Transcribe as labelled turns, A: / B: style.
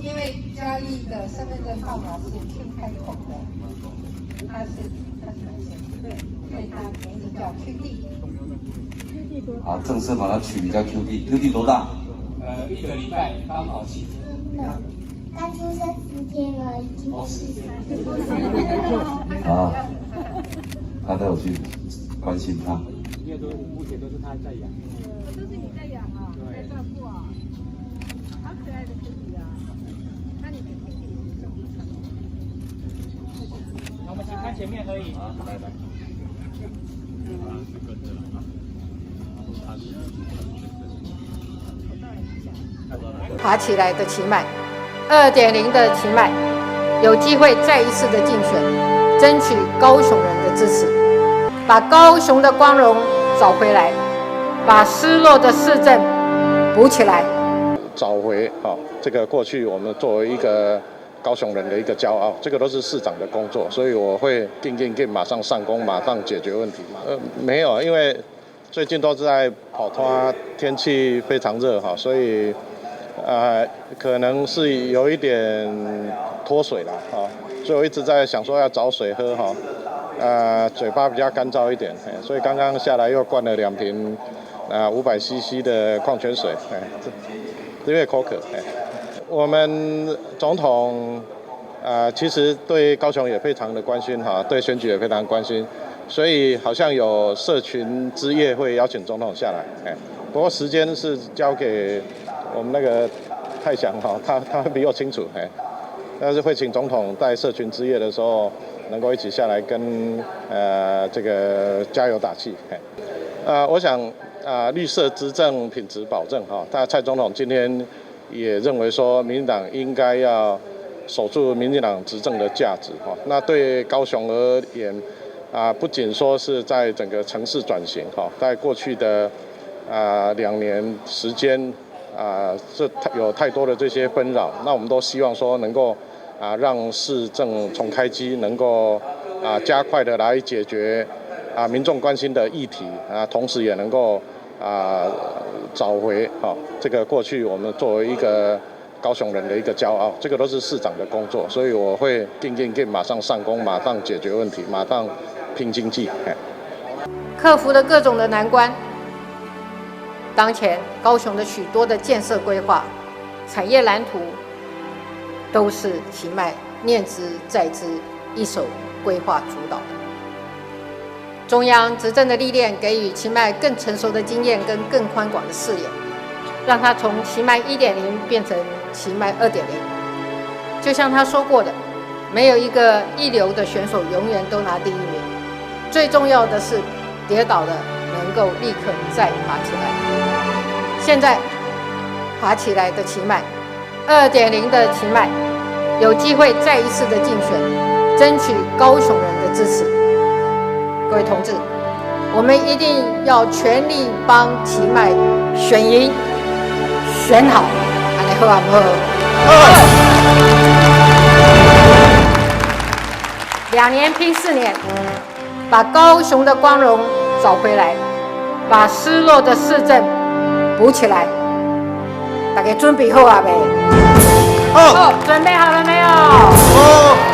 A: 因为嘉义的身份证号码是Q开头的，他是男生，对，所以他名字叫 QD。
B: 好，正式把它取名叫 QD。QD 多大
C: 1个礼拜刚好7天。
D: 刚出生10天而已。
B: 啊？他都有去关心他。
C: 因为目前都是他在养。
E: 都是你在养啊，在照顾啊，好可爱的弟弟啊！那你的弟弟
C: 我们请看前面可以。来。
A: 爬起来的奇迈2.0的奇迈，有机会再一次的竞选，争取高雄人的支持，把高雄的光荣找回来，把失落的市政补起来，
F: 找回这个过去我们作为一个高雄人的一个骄傲，这个都是市长的工作，所以我会马上上工，马上解决问题。没有，因为最近都是在跑拖，天气非常热所以可能是有一点脱水了所以我一直在想说要找水喝嘴巴比较干燥一点，所以刚刚下来又灌了2瓶500cc 的矿泉水，因为口渴。我们总统其实对高雄也非常的关心对选举也非常关心，所以好像有社群之夜会邀请总统下来，不过时间是交给我们那个泰祥他会比我清楚，但是会请总统在社群之夜的时候能够一起下来跟这个加油打气。我想绿色执政品质保证蔡总统今天也认为说民进党应该要守住民进党执政的价值那对高雄而言不仅说是在整个城市转型在过去的2年时间这有太多的这些纷扰，那我们都希望说能够让市政重开机，能够加快的来解决民众关心的议题同时也能够找回这个过去我们作为一个高雄人的一个骄傲，这个都是市长的工作，所以我会马上上工，马上解决问题，马上拼经济，
A: 克服了各种的难关。当前高雄的许多的建设规划、产业蓝图，都是奇迈念之在之一手规划主导的。中央执政的历练给予奇迈更成熟的经验跟更宽广的视野，让它从奇迈1.0变成奇迈2.0。就像他说过的，没有一个一流的选手永远都拿第1名，最重要的是跌倒了能够立刻再爬起来。现在爬起来的奇迈2.0的奇迈，有机会再一次的竞选，争取高雄人的支持。各位同志，我们一定要全力帮奇迈选赢、选好，安尼好啊不好？2年拼4年，把高雄的光荣找回来，把失落的市政补起来。大家准备好啊没？好，准备好了没有？好。